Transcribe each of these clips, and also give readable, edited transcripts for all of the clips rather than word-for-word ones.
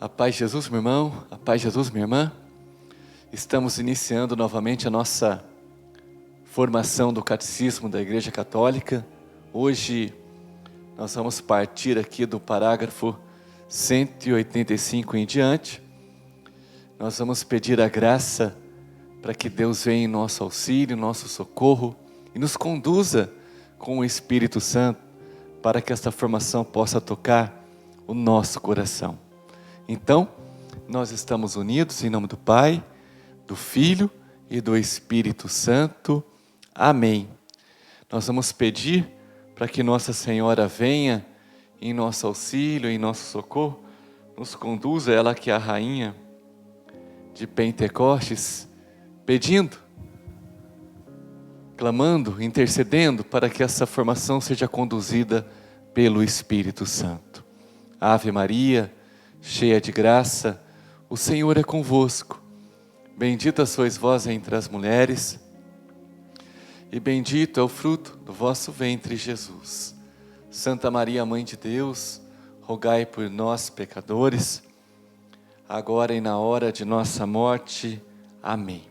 A paz de Jesus, meu irmão, a paz de Jesus, minha irmã. Estamos iniciando novamente a nossa formação do Catecismo da Igreja Católica. Hoje nós vamos partir aqui do parágrafo 185 em diante. Nós vamos pedir a graça para que Deus venha em nosso auxílio, nosso socorro e nos conduza com o Espírito Santo para que esta formação possa tocar o nosso coração. Então, nós estamos unidos em nome do Pai, do Filho e do Espírito Santo. Amém. Nós vamos pedir para que Nossa Senhora venha em nosso auxílio, em nosso socorro, nos conduza, ela que é a rainha de Pentecostes, pedindo, clamando, intercedendo para que essa formação seja conduzida pelo Espírito Santo. Ave Maria, cheia de graça, o Senhor é convosco. Bendita sois vós entre as mulheres, e bendito é o fruto do vosso ventre, Jesus. Santa Maria, Mãe de Deus, rogai por nós, pecadores, agora e na hora de nossa morte. Amém.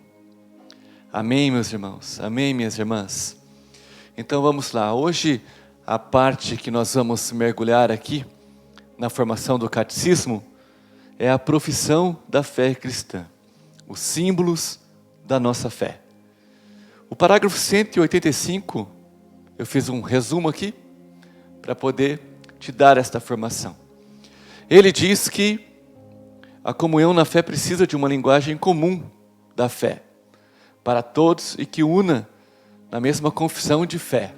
Amém, meus irmãos. Amém, minhas irmãs. Então vamos lá. Hoje, a parte que nós vamos mergulhar aqui, na formação do catecismo, é a profissão da fé cristã. Os símbolos da nossa fé. O parágrafo 185, eu fiz um resumo aqui, para poder te dar esta formação. Ele diz que a comunhão na fé precisa de uma linguagem comum da fé, para todos e que una na mesma confissão de fé.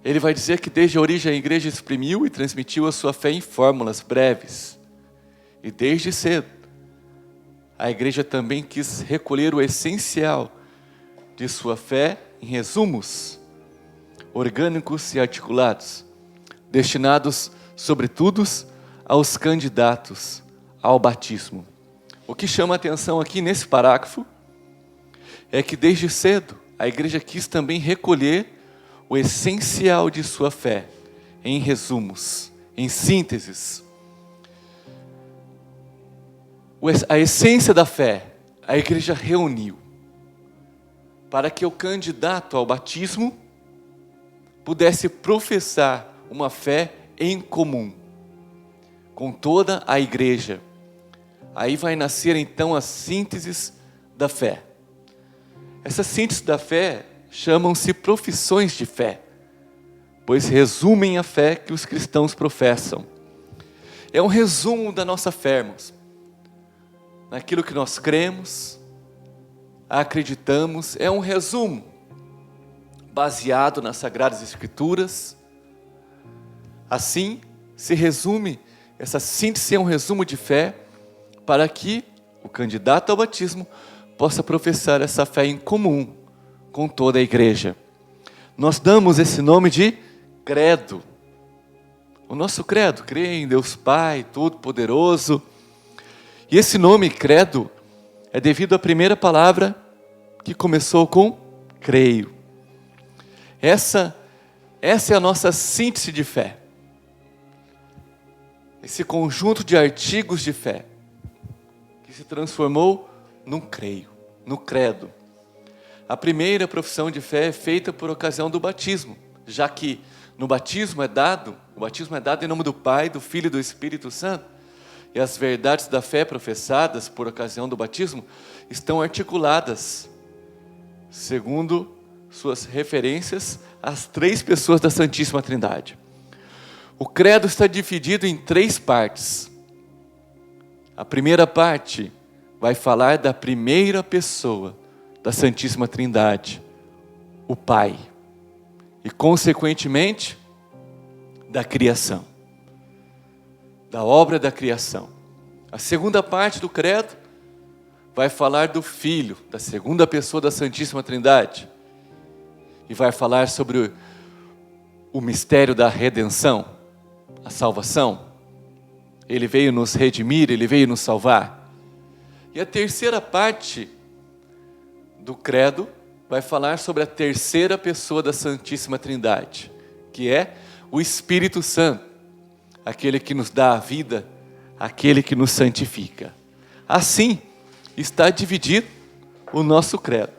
Ele vai dizer que desde a origem a igreja exprimiu e transmitiu a sua fé em fórmulas breves. E desde cedo, a igreja também quis recolher o essencial de sua fé em resumos orgânicos e articulados, destinados, sobretudo, aos candidatos ao batismo. O que chama a atenção aqui nesse parágrafo é que desde cedo a igreja quis também recolher o essencial de sua fé em resumos, em sínteses. A essência da fé, a igreja reuniu para que o candidato ao batismo pudesse professar uma fé em comum com toda a igreja. Aí vai nascer então as sínteses da fé. Essas sínteses da fé chamam-se profissões de fé, pois resumem a fé que os cristãos professam. É um resumo da nossa fé, irmãos. Naquilo que nós cremos, acreditamos, é um resumo baseado nas Sagradas Escrituras. Assim, se resume, essa síntese é um resumo de fé para que o candidato ao batismo possa professar essa fé em comum com toda a igreja. Nós damos esse nome de credo. O nosso credo, crê em Deus Pai Todo-Poderoso. E esse nome credo é devido à primeira palavra que começou com creio. Essa é a nossa síntese de fé. Esse conjunto de artigos de fé que se transformou num creio, no credo. A primeira profissão de fé é feita por ocasião do batismo, já que o batismo é dado em nome do Pai, do Filho e do Espírito Santo, e as verdades da fé professadas por ocasião do batismo estão articuladas, segundo suas referências, às três pessoas da Santíssima Trindade. O credo está dividido em três partes. A primeira parte vai falar da primeira pessoa da Santíssima Trindade, o Pai, e consequentemente da criação, da obra da criação. A segunda parte do credo vai falar do Filho, da segunda pessoa da Santíssima Trindade, e vai falar sobre o mistério da redenção, a salvação. Ele veio nos redimir, ele veio nos salvar. E a terceira parte do credo vai falar sobre a terceira pessoa da Santíssima Trindade, que é o Espírito Santo, aquele que nos dá a vida, aquele que nos santifica. Assim está dividido o nosso credo.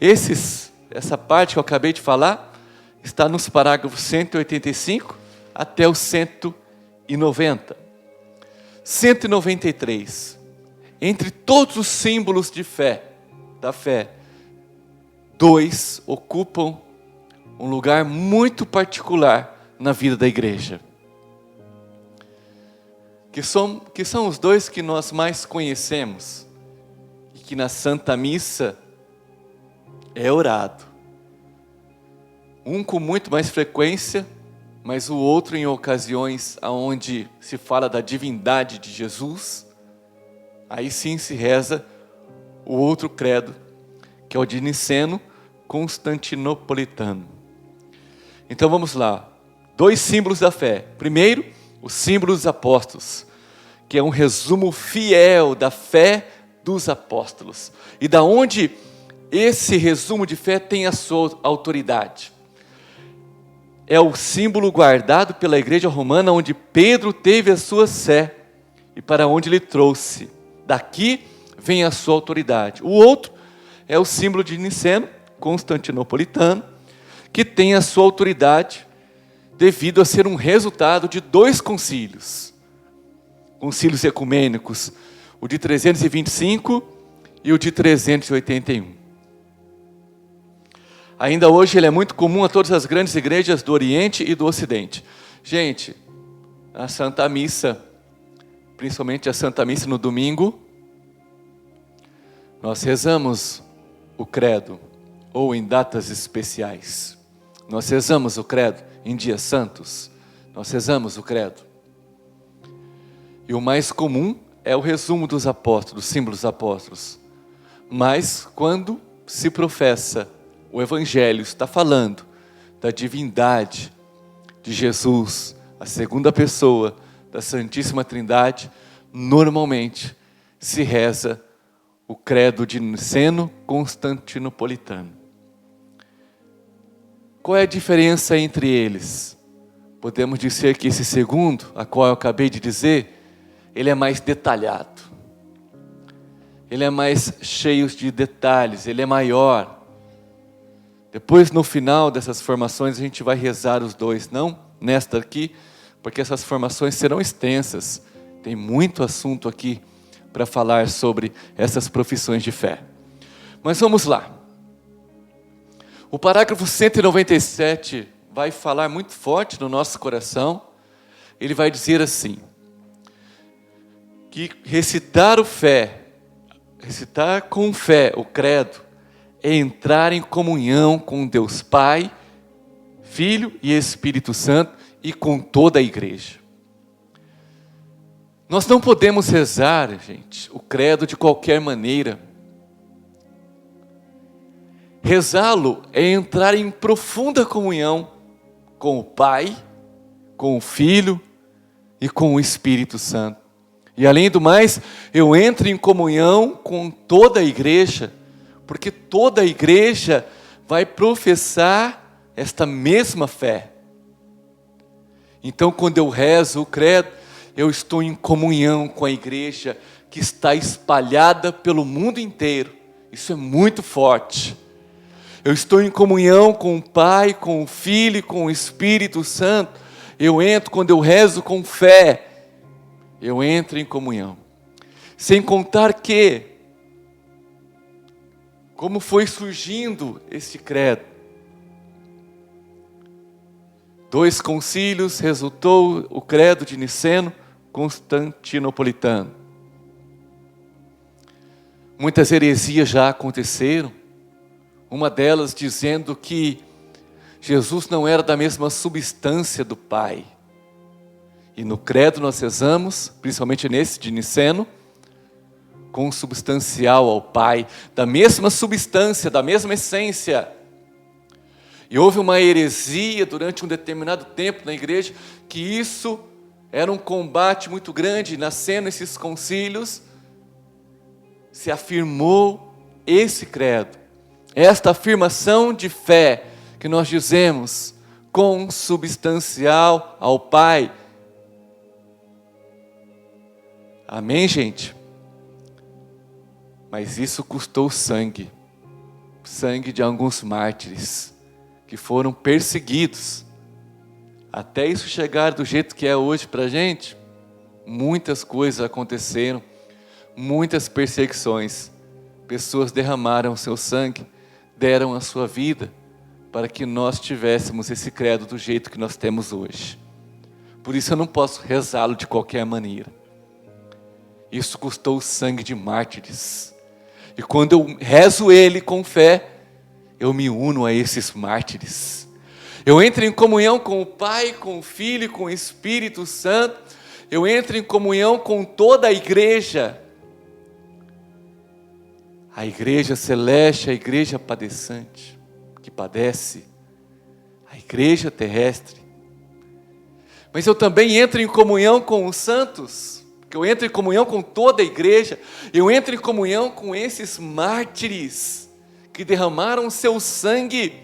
Essa parte que eu acabei de falar está nos parágrafos 185 até o 190. 193. Entre todos os símbolos de fé, da fé, 2 ocupam um lugar muito particular na vida da igreja. Que são os 2 que nós mais conhecemos e que na Santa Missa é orado. Um com muito mais frequência, mas o outro em ocasiões onde se fala da divindade de Jesus, aí sim se reza o outro credo, que é o de Niceno-Constantinopolitano. Então vamos lá, 2 símbolos da fé. Primeiro, o símbolo dos apóstolos, que é um resumo fiel da fé dos apóstolos. E da onde esse resumo de fé tem a sua autoridade. É o símbolo guardado pela igreja romana, onde Pedro teve a sua sé e para onde ele trouxe. Daqui vem a sua autoridade. O outro é o símbolo de Niceno, Constantinopolitano, que tem a sua autoridade devido a ser um resultado de 2 concílios. Concílios ecumênicos, o de 325 e o de 381. Ainda hoje ele é muito comum a todas as grandes igrejas do Oriente e do Ocidente. Gente, a Santa Missa, principalmente a Santa Missa no domingo, nós rezamos o credo, ou em datas especiais. Nós rezamos o credo em dias santos. Nós rezamos o credo. E o mais comum é o resumo dos apóstolos, dos símbolos dos apóstolos. Mas quando se professa o Evangelho, está falando da divindade de Jesus, a segunda pessoa da Santíssima Trindade, normalmente se reza o credo de Niceno-Constantinopolitano. Qual é a diferença entre eles? Podemos dizer que esse segundo, a qual eu acabei de dizer, ele é mais detalhado. Ele é mais cheio de detalhes, ele é maior. Depois, no final dessas formações, a gente vai rezar os 2, não nesta aqui, porque essas formações serão extensas. Tem muito assunto aqui para falar sobre essas profissões de fé. Mas vamos lá. O parágrafo 197 vai falar muito forte no nosso coração. Ele vai dizer assim, que recitar com fé o credo, é entrar em comunhão com Deus Pai, Filho e Espírito Santo e com toda a igreja. Nós não podemos rezar, gente, o credo de qualquer maneira. Rezá-lo é entrar em profunda comunhão com o Pai, com o Filho e com o Espírito Santo. E além do mais, eu entro em comunhão com toda a igreja, porque toda a igreja vai professar esta mesma fé. Então, quando eu rezo o credo, eu estou em comunhão com a igreja que está espalhada pelo mundo inteiro. Isso é muito forte. Eu estou em comunhão com o Pai, com o Filho e com o Espírito Santo. Eu entro, quando eu rezo com fé, eu entro em comunhão. Sem contar que, como foi surgindo este credo? 2 concílios resultou o credo de Niceno-Constantinopolitano. Muitas heresias já aconteceram. Uma delas dizendo que Jesus não era da mesma substância do Pai. E no credo nós rezamos, principalmente nesse de Niceno, consubstancial ao Pai, da mesma substância, da mesma essência. E houve uma heresia durante um determinado tempo na igreja, que isso era um combate muito grande. Nascendo esses concílios, se afirmou esse credo, esta afirmação de fé, que nós dizemos, consubstancial ao Pai. Amém, gente? Mas isso custou sangue. Sangue de alguns mártires que foram perseguidos. Até isso chegar do jeito que é hoje para a gente, muitas coisas aconteceram, muitas perseguições. Pessoas derramaram seu sangue, deram a sua vida para que nós tivéssemos esse credo do jeito que nós temos hoje. Por isso eu não posso rezá-lo de qualquer maneira. Isso custou o sangue de mártires. E quando eu rezo ele com fé, eu me uno a esses mártires. Eu entro em comunhão com o Pai, com o Filho e com o Espírito Santo. Eu entro em comunhão com toda a igreja. A igreja celeste, a igreja padecente, que padece. A igreja terrestre. Mas eu também entro em comunhão com os santos. Porque eu entro em comunhão com toda a igreja. Eu entro em comunhão com esses mártires que derramaram seu sangue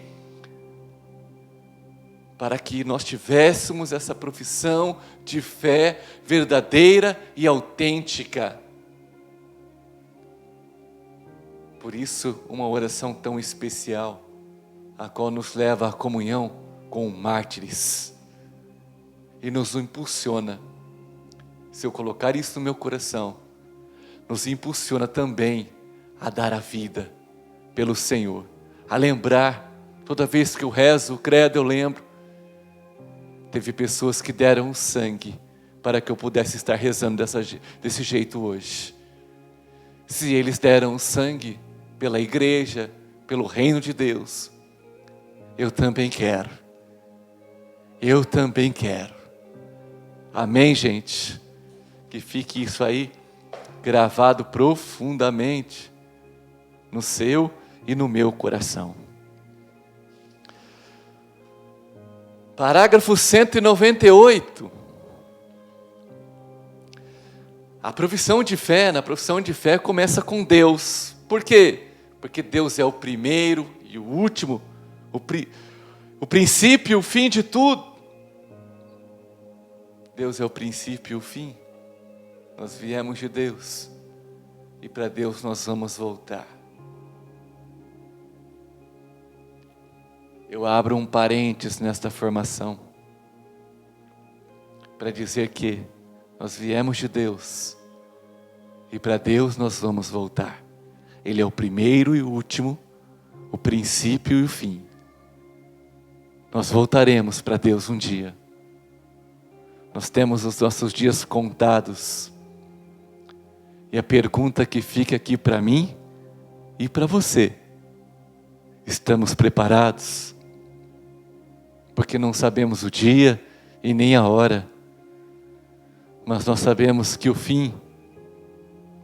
para que nós tivéssemos essa profissão de fé verdadeira e autêntica. Por isso, uma oração tão especial, a qual nos leva à comunhão com mártires e nos impulsiona. Se eu colocar isso no meu coração, nos impulsiona também a dar a vida pelo Senhor, a lembrar, toda vez que eu rezo o credo eu lembro, teve pessoas que deram sangue para que eu pudesse estar rezando desse jeito hoje. Se eles deram sangue pela igreja, pelo reino de Deus, eu também quero. Eu também quero. Amém, gente? Que fique isso aí gravado profundamente no seu e no meu coração. Parágrafo 198. A profissão de fé, na profissão de fé começa com Deus. Por quê? Porque Deus é o primeiro e o último, o princípio e o fim de tudo. Deus é o princípio e o fim. Nós viemos de Deus e para Deus nós vamos voltar. Eu abro um parênteses nesta formação para dizer que nós viemos de Deus e para Deus nós vamos voltar. Ele é o primeiro e o último, o princípio e o fim. Nós voltaremos para Deus um dia. Nós temos os nossos dias contados. E a pergunta que fica aqui para mim e para você: estamos preparados? Porque não sabemos o dia e nem a hora, mas nós sabemos que o fim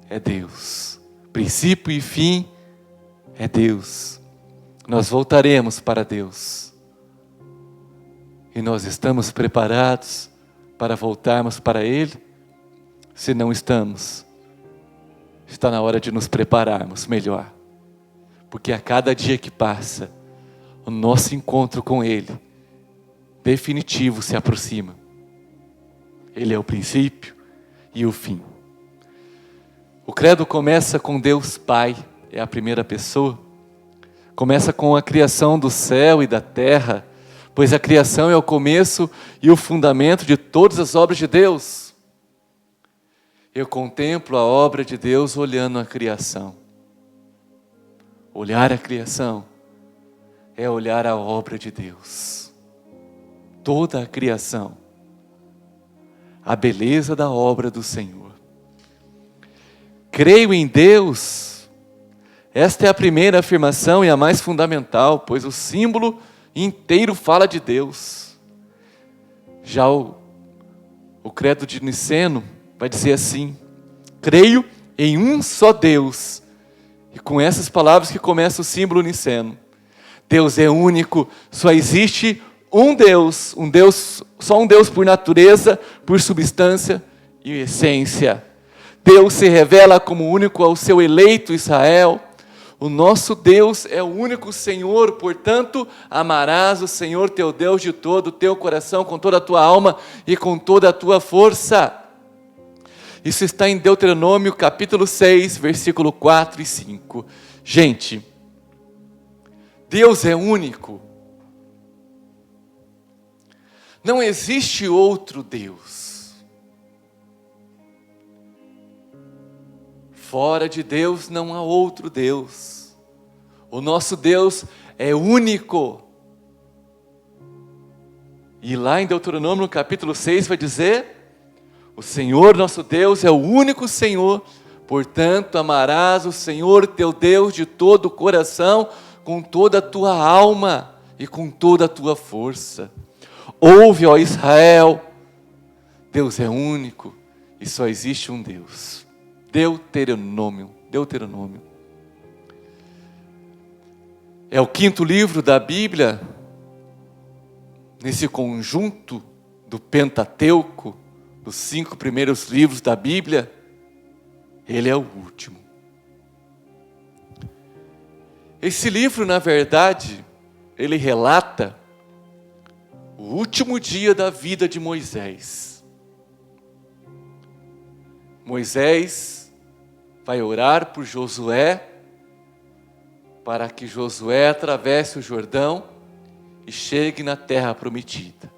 é Deus. Princípio e fim é Deus. Nós voltaremos para Deus. E nós estamos preparados para voltarmos para Ele? Se não estamos, está na hora de nos prepararmos melhor. Porque a cada dia que passa, o nosso encontro com Ele, definitivo, se aproxima. Ele é o princípio e o fim. O credo começa com Deus Pai, é a primeira pessoa. Começa com a criação do céu e da terra, pois a criação é o começo e o fundamento de todas as obras de Deus. Eu contemplo a obra de Deus olhando a criação. Olhar a criação é olhar a obra de Deus. Toda a criação, a beleza da obra do Senhor. Creio em Deus. Esta é a primeira afirmação e a mais fundamental, pois o símbolo inteiro fala de Deus. Já o credo de Niceno vai dizer assim: creio em um só Deus. E com essas palavras que começa o símbolo niceno. Deus é único, só existe um Deus, só um Deus por natureza, por substância e essência. Deus se revela como único ao seu eleito Israel. O nosso Deus é o único Senhor, portanto, amarás o Senhor teu Deus de todo o teu coração, com toda a tua alma e com toda a tua força. Isso está em Deuteronômio capítulo 6, versículo 4 e 5. Gente, Deus é único. Não existe outro Deus. Fora de Deus não há outro Deus. O nosso Deus é único. E lá em Deuteronômio, no capítulo 6, vai dizer: o Senhor nosso Deus é o único Senhor, portanto amarás o Senhor teu Deus de todo o coração, com toda a tua alma e com toda a tua força. Ouve, ó Israel, Deus é único e só existe um Deus. Deuteronômio. É o 5º livro da Bíblia, nesse conjunto do Pentateuco, dos 5 primeiros livros da Bíblia, ele é o último. Esse livro, na verdade, ele relata o último dia da vida de Moisés. Moisés vai orar por Josué, para que Josué atravesse o Jordão e chegue na terra prometida.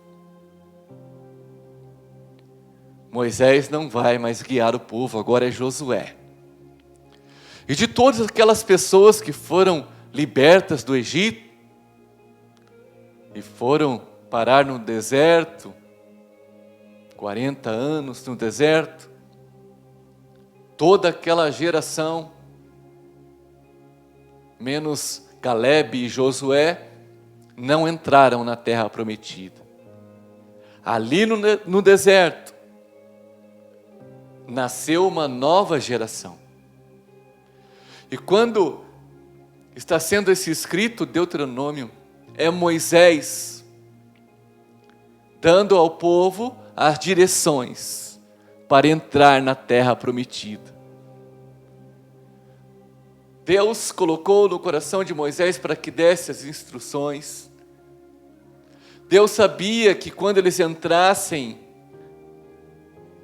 Moisés não vai mais guiar o povo, agora é Josué. E de todas aquelas pessoas que foram libertas do Egito e foram parar no deserto, 40 anos no deserto, toda aquela geração, menos Calebe e Josué, não entraram na terra prometida. Ali no deserto, nasceu uma nova geração. E quando está sendo esse escrito Deuteronômio, é Moisés dando ao povo as direções para entrar na terra prometida. Deus colocou no coração de Moisés para que desse as instruções. Deus sabia que quando eles entrassem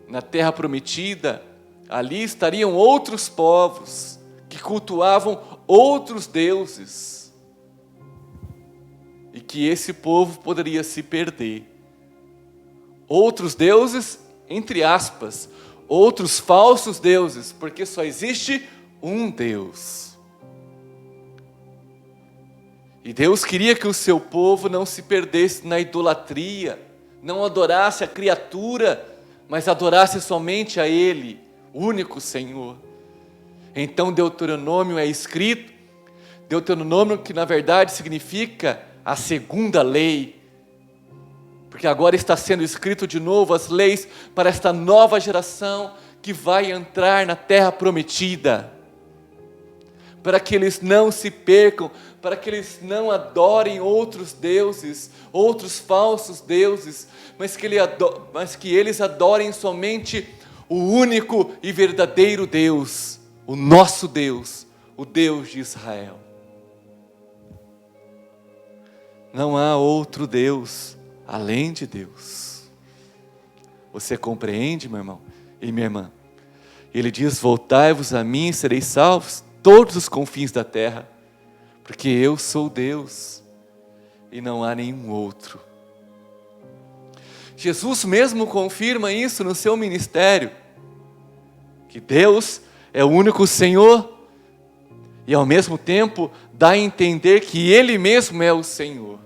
na terra prometida, ali estariam outros povos que cultuavam outros deuses e que esse povo poderia se perder. Outros deuses, entre aspas, outros falsos deuses, porque só existe um Deus. E Deus queria que o seu povo não se perdesse na idolatria, não adorasse a criatura, mas adorasse somente a Ele, o único Senhor. Então Deuteronômio é escrito, Deuteronômio que na verdade significa a segunda lei, porque agora está sendo escrito de novo as leis para esta nova geração que vai entrar na terra prometida, para que eles não se percam, para que eles não adorem outros deuses, outros falsos deuses, mas que eles adorem somente o único e verdadeiro Deus, o nosso Deus, o Deus de Israel. Não há outro Deus além de Deus. Você compreende, meu irmão e minha irmã? Ele diz: voltai-vos a mim e sereis salvos todos os confins da terra, porque eu sou Deus e não há nenhum outro. Jesus mesmo confirma isso no seu ministério, que Deus é o único Senhor e ao mesmo tempo dá a entender que Ele mesmo é o Senhor.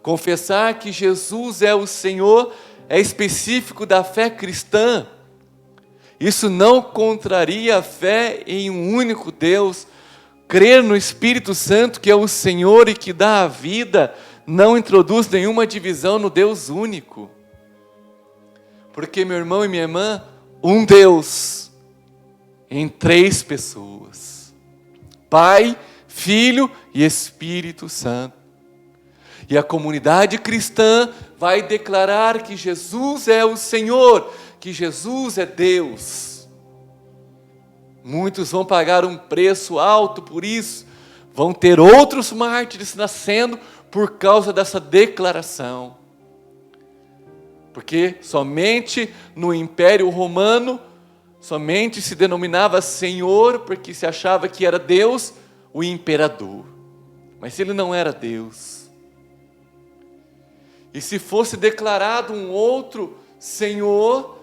Confessar que Jesus é o Senhor é específico da fé cristã. Isso não contraria a fé em um único Deus. Crer no Espírito Santo, que é o Senhor e que dá a vida, não introduz nenhuma divisão no Deus único. Porque, meu irmão e minha irmã, um Deus em 3 pessoas: Pai, Filho e Espírito Santo. E a comunidade cristã vai declarar que Jesus é o Senhor, que Jesus é Deus. Muitos vão pagar um preço alto por isso, vão ter outros mártires nascendo por causa dessa declaração. Porque somente no Império Romano Somente se denominava Senhor porque se achava que era Deus, o imperador. Mas ele não era Deus. E se fosse declarado um outro Senhor,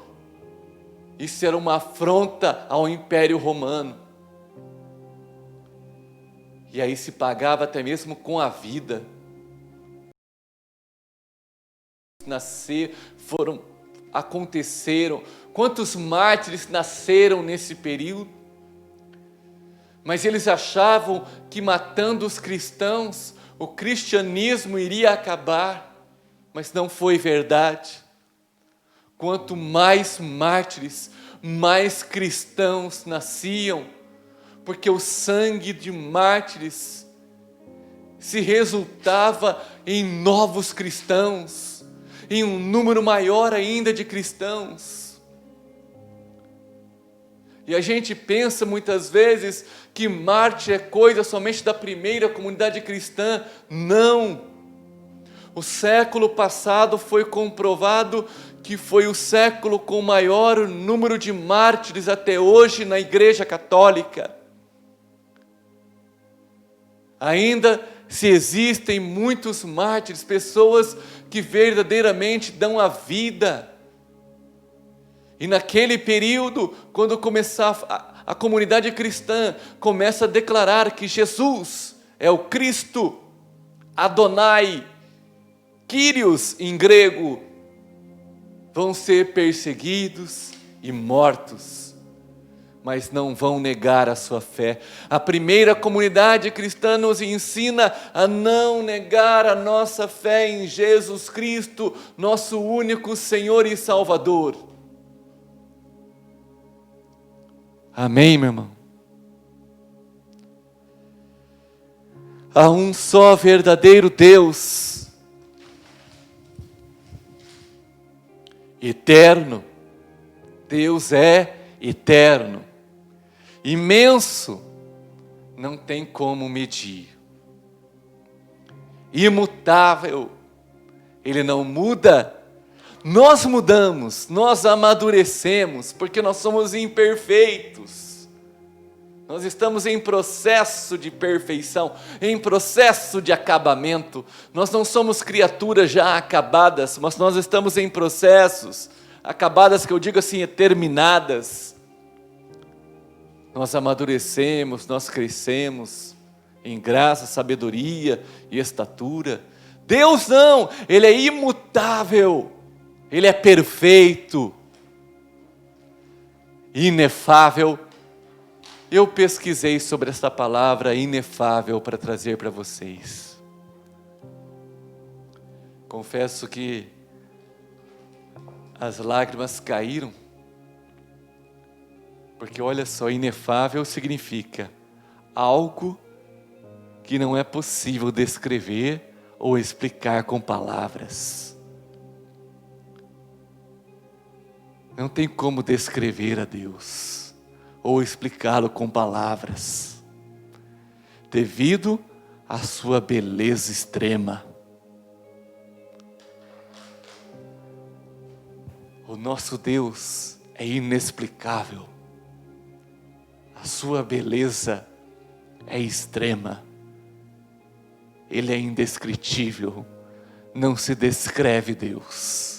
isso era uma afronta ao Império Romano. E aí se pagava até mesmo com a vida. Aconteceram, quantos mártires nasceram nesse período, mas eles achavam que matando os cristãos, o cristianismo iria acabar, mas não foi verdade. Quanto mais mártires, mais cristãos nasciam, porque o sangue de mártires se resultava em novos cristãos, em um número maior ainda de cristãos. E a gente pensa muitas vezes que mártir é coisa somente da primeira comunidade cristã. Não! O século passado foi comprovado que foi o século com maior número de mártires até hoje na Igreja Católica. Ainda se existem muitos mártires, pessoas que verdadeiramente dão a vida. E naquele período, quando começar a comunidade cristã começa a declarar que Jesus é o Cristo, Adonai, Kyrios em grego, vão ser perseguidos e mortos, mas não vão negar a sua fé. A primeira comunidade cristã nos ensina a não negar a nossa fé em Jesus Cristo, nosso único Senhor e Salvador. Amém, meu irmão? Há um só verdadeiro Deus, eterno. Deus é eterno, imenso, não tem como medir, imutável, Ele não muda. Nós mudamos, nós amadurecemos, porque nós somos imperfeitos. Nós estamos em processo de perfeição, em processo de acabamento. Nós não somos criaturas já acabadas, mas nós estamos em processos, acabadas que eu digo assim, terminadas. Nós amadurecemos, nós crescemos em graça, sabedoria e estatura. Deus não, Ele é imutável, Ele é perfeito, inefável. Eu pesquisei sobre essa palavra inefável para trazer para vocês. Confesso que as lágrimas caíram, porque olha só, inefável significa algo que não é possível descrever ou explicar com palavras. Não tem como descrever a Deus ou explicá-lo com palavras, devido à sua beleza extrema. O nosso Deus é inexplicável, a sua beleza é extrema, Ele é indescritível, não se descreve Deus.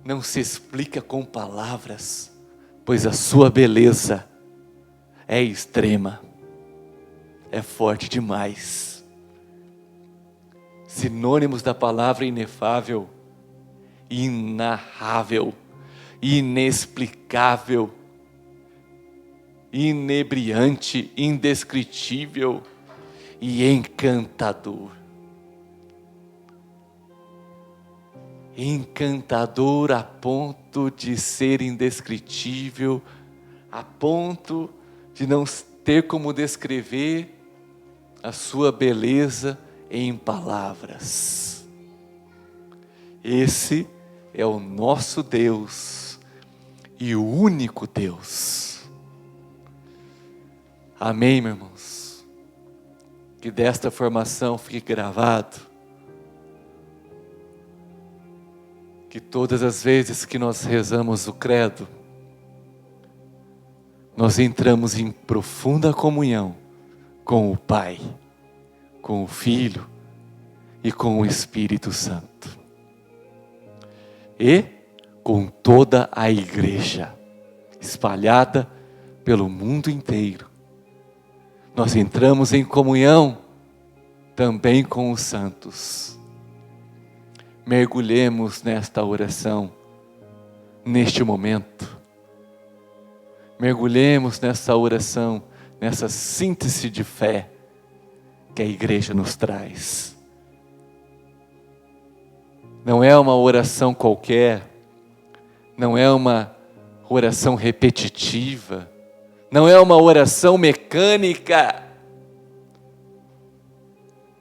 Não se explica com palavras, pois a sua beleza é extrema, é forte demais. Sinônimos da palavra inefável: inarrável, inexplicável, inebriante, indescritível e encantador. Encantador a ponto de ser indescritível, a ponto de não ter como descrever a sua beleza em palavras. Esse é o nosso Deus e o único Deus. Amém, meus irmãos? Que desta formação fique gravado que todas as vezes que nós rezamos o credo, nós entramos em profunda comunhão com o Pai, com o Filho e com o Espírito Santo. E com toda a igreja espalhada pelo mundo inteiro. Nós entramos em comunhão também com os santos. Mergulhemos nesta oração, neste momento. Mergulhemos nessa oração, nessa síntese de fé que a igreja nos traz. Não é uma oração qualquer, não é uma oração repetitiva, não é uma oração mecânica.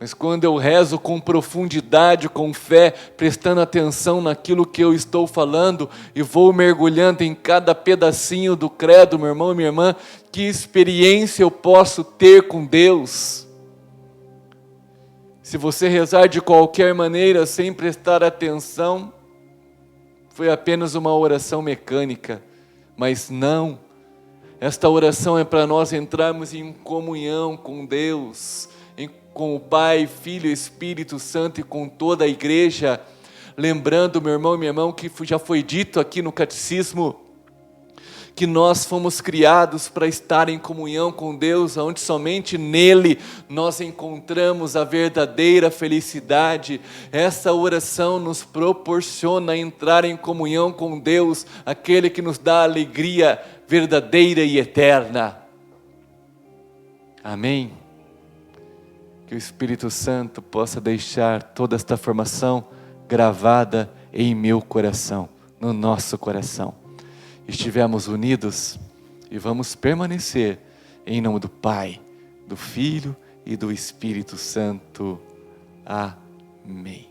Mas quando eu rezo com profundidade, com fé, prestando atenção naquilo que eu estou falando e vou mergulhando em cada pedacinho do credo, meu irmão e minha irmã, que experiência eu posso ter com Deus? Se você rezar de qualquer maneira, sem prestar atenção, foi apenas uma oração mecânica. Mas não, esta oração é para nós entrarmos em comunhão com Deus, com o Pai, Filho e Espírito Santo e com toda a igreja. Lembrando, meu irmão e minha irmã, que já foi dito aqui no catecismo, que nós fomos criados para estar em comunhão com Deus, onde somente nele nós encontramos a verdadeira felicidade. Essa oração nos proporciona entrar em comunhão com Deus, aquele que nos dá alegria verdadeira e eterna. Amém? Que o Espírito Santo possa deixar toda esta formação gravada em meu coração, no nosso coração. Estivemos unidos e vamos permanecer em nome do Pai, do Filho e do Espírito Santo. Amém.